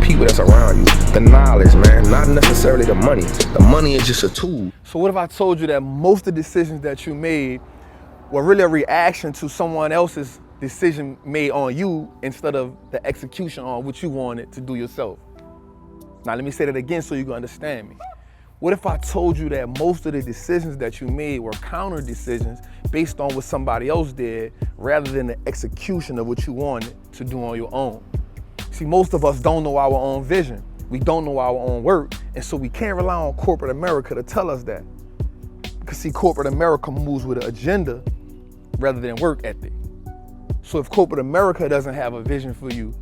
people that's around you, the knowledge, man, not necessarily the money. The money is just a tool. So what if I told you that most of the decisions that you made were really a reaction to someone else's decision made on you instead of the execution on what you wanted to do yourself? Now let me say that again so you can understand me. What if I told you that most of the decisions that you made were counter decisions based on what somebody else did rather than the execution of what you wanted to do on your own? See, most of us don't know our own vision. We don't know our own work, and so we can't rely on corporate America to tell us that. Because see, corporate America moves with an agenda rather than work ethic. So if corporate America doesn't have a vision for you,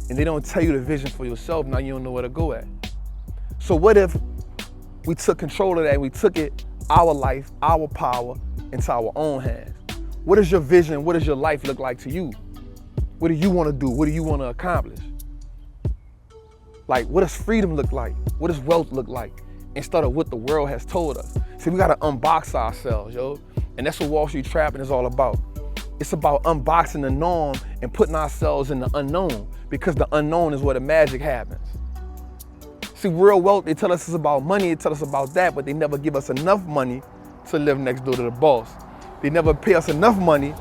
and they don't tell you the vision for yourself, now you don't know where to go at. So what if we took control of that and we took it, our life, our power, into our own hands? What is your vision? What does your life look like to you? What do you want to do? What do you want to accomplish? Like, what does freedom look like? What does wealth look like? Instead of what the world has told us. See, we got to unbox ourselves, yo. And that's what Wall Street Trappin is all about. It's about unboxing the norm and putting ourselves in the unknown, because the unknown is where the magic happens. See, real wealth, they tell us it's about money, they tell us about that, but they never give us enough money to live next door to the boss. They never pay us enough money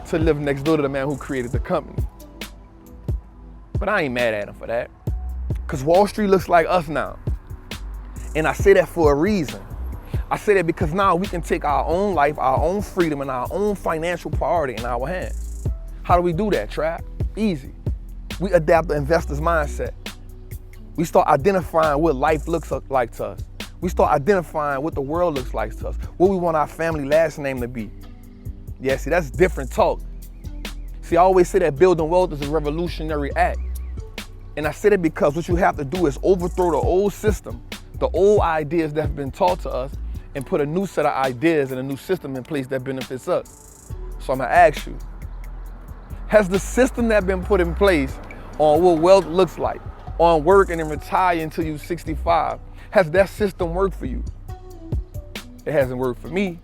to live next door to the man who created the company. But I ain't mad at him for that, because Wall Street looks like us now. And I say that for a reason. I say that because now we can take our own life, our own freedom, and our own financial priority in our hands. How do we do that, Trap? Easy. We adapt the investor's mindset. We start identifying what life looks like to us. We start identifying what the world looks like to us, what we want our family last name to be. Yeah, see, that's different talk. See, I always say that building wealth is a revolutionary act. And I say that because what you have to do is overthrow the old system, the old ideas that have been taught to us, and put a new set of ideas and a new system in place that benefits us. So I'm gonna ask you, has the system that been put in place on what wealth looks like, on working and retire until you're 65, has that system worked for you? It hasn't worked for me.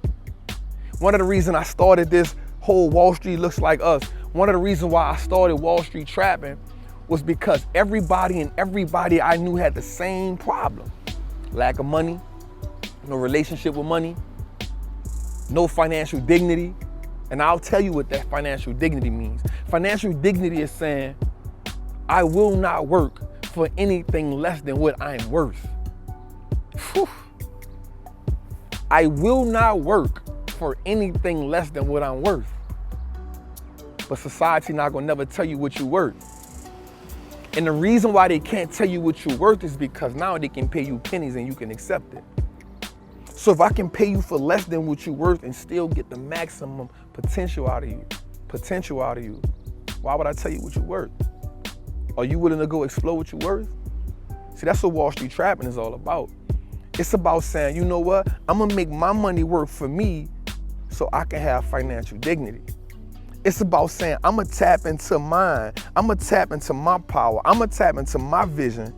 One of the reasons I started this whole Wall Street looks like us, one of the reasons why I started Wall Street Trappin was because everybody I knew had the same problem. Lack of money, no relationship with money, no financial dignity. And I'll tell you what that financial dignity means. Financial dignity is saying, I will not work for anything less than what I'm worth. Whew. I will not work for anything less than what I'm worth. But society not gonna never tell you what you're worth. And the reason why they can't tell you what you're worth is because now they can pay you pennies and you can accept it. So if I can pay you for less than what you're worth and still get the maximum potential out of you, why would I tell you what you're worth? Are you willing to go explore what you're worth? See, that's what Wall Street Trappin is all about. It's about saying, you know what? I'm gonna make my money work for me so I can have financial dignity. It's about saying, I'm gonna tap into mine. I'm gonna tap into my power. I'm gonna tap into my vision,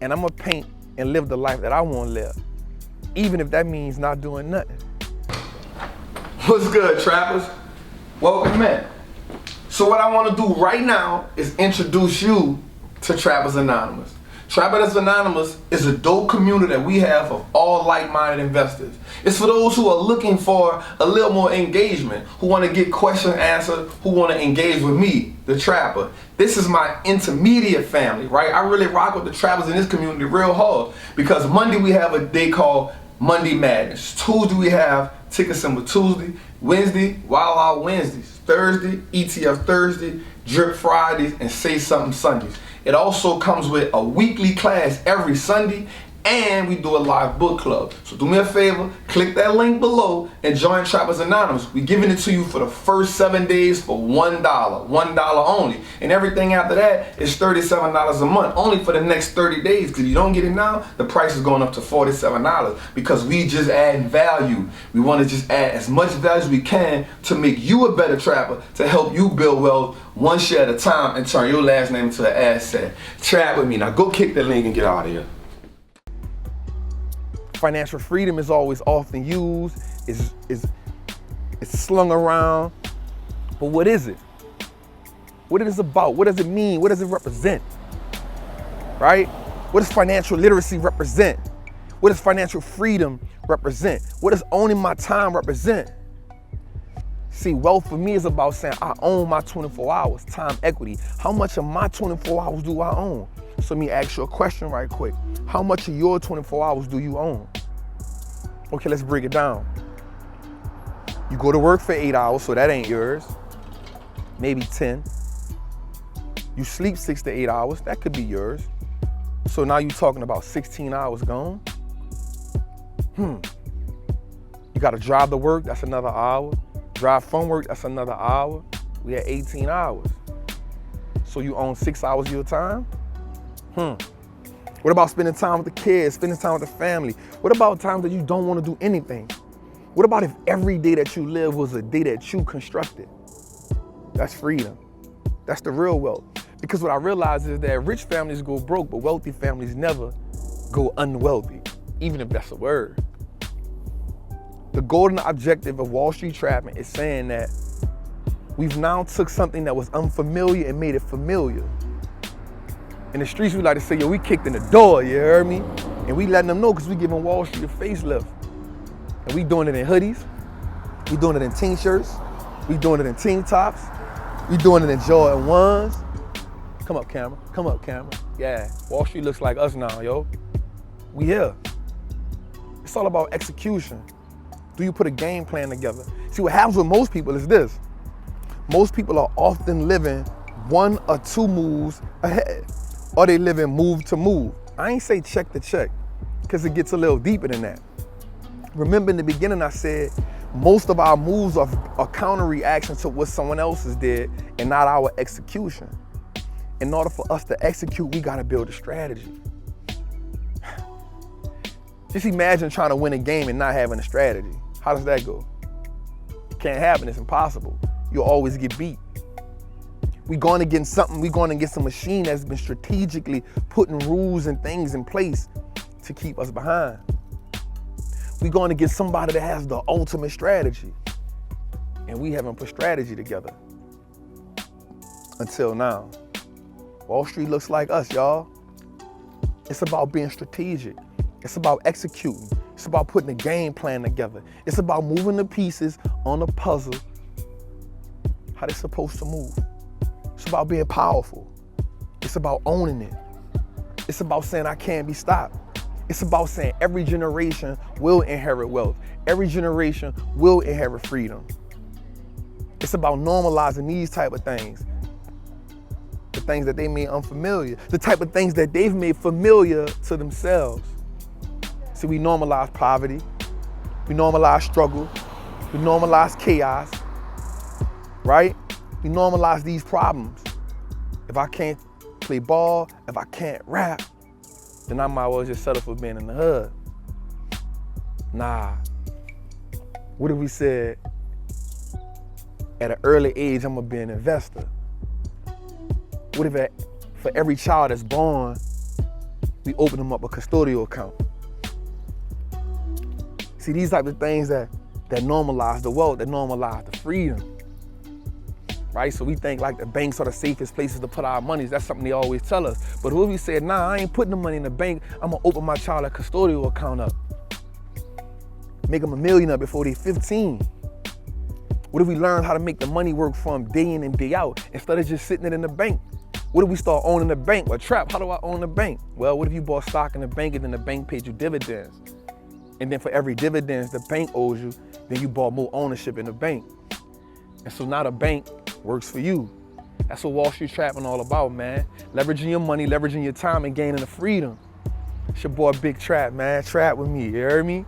and I'm gonna paint and live the life that I wanna live, even if that means not doing nothing. What's good, Trappers? Welcome in. So what I wanna do right now is introduce you to Trappers Anonymous. Trappers Anonymous is a dope community that we have of all like-minded investors. It's for those who are looking for a little more engagement, who want to get questions answered, who want to engage with me, the Trapper. This is my intermediate family, right? I really rock with the Trappers in this community real hard, because Monday we have a day called Monday Madness. Tuesday we have Ticker Symbol Tuesday. Wednesday, Wild Out Wednesdays. Thursday, ETF Thursday. Drip Fridays, and Say Something Sundays. It also comes with a weekly class every Sunday, and we do a live book club. So do me a favor, click that link below and join Trappers Anonymous. We're giving it to you for the first 7 days for $1, $1 only. And everything after that is $37 a month, only for the next 30 days. Because if you don't get it now, the price is going up to $47 because we just add value. We want to just add as much value as we can to make you a better trapper, to help you build wealth one share at a time and turn your last name into an asset. Trap with me. Now go kick that link and get out of here. Financial freedom is always often used, it's slung around, but what is it? What it is about? What does it mean? What does it represent? right? What does financial literacy represent? What does financial freedom represent? What does owning my time represent? See, wealth for me is about saying I own my 24 hours, time equity. How much of my 24 hours do I own? So let me ask you a question right quick. How much of your 24 hours do you own? Okay, let's break it down. You go to work for 8 hours, so that ain't yours. Maybe 10. You sleep 6 to 8 hours, that could be yours. So now you're talking about 16 hours gone. You gotta drive to work, that's another hour. Drive from work, that's another hour. We had 18 hours. So you own 6 hours of your time? What about spending time with the kids, spending time with the family? What about times that you don't want to do anything? What about if every day that you live was a day that you constructed? That's freedom. That's the real wealth. Because what I realize is that rich families go broke, but wealthy families never go unwealthy, even if that's a word. The golden objective of Wall Street Trappin is saying that we've now took something that was unfamiliar and made it familiar. In the streets, we like to say, yo, we kicked in the door, you heard me? And we letting them know because we giving Wall Street a facelift. And we doing it in hoodies, we doing it in t-shirts, we doing it in tank tops, we doing it in Jordan 1s. Come up, camera, come up, camera. Yeah, Wall Street looks like us now, yo. We here. It's all about execution. Do you put a game plan together? See, what happens with most people is this. Most people are often living 1 or 2 moves ahead, or they living move to move. I ain't say check to check, because it gets a little deeper than that. Remember in the beginning I said, most of our moves are counter reactions to what someone else's did and not our execution. In order for us to execute, we gotta build a strategy. Just imagine trying to win a game and not having a strategy. How does that go? It can't happen, it's impossible. You'll always get beat. We're going against something, we're going against a machine that's been strategically putting rules and things in place to keep us behind. We're going against somebody that has the ultimate strategy. And we haven't put strategy together until now. Wall Street looks like us, y'all. It's about being strategic. It's about executing. It's about putting a game plan together. It's about moving the pieces on a puzzle how they're supposed to move. It's about being powerful. It's about owning it. It's about saying I can't be stopped. It's about saying every generation will inherit wealth. Every generation will inherit freedom. It's about normalizing these type of things. The things that they made unfamiliar. The type of things that they've made familiar to themselves. See, we normalize poverty. We normalize struggle. We normalize chaos, right? We normalize these problems. If I can't play ball, if I can't rap, then I might well just settle for being in the hood. Nah. What if we said, at an early age, I'm gonna be an investor? What if for every child that's born, we open them up a custodial account? See, these type of things that normalize the wealth, that normalize the freedom, right? So we think like the banks are the safest places to put our money. That's something they always tell us. But what if we said, nah, I ain't putting the money in the bank. I'm gonna open my child a custodial account up. Make them a millionaire before they're 15. What if we learn how to make the money work for them day in and day out instead of just sitting it in the bank? What if we start owning the bank? Well, Trap, how do I own the bank? Well, what if you bought stock in the bank and then the bank paid you dividends? And then for every dividends the bank owes you, then you bought more ownership in the bank. And so now the bank works for you. That's what Wall Street Trappin' all about, man. Leveraging your money, leveraging your time, and gaining the freedom. It's your boy Big Trap, man. Trap with me, you heard me?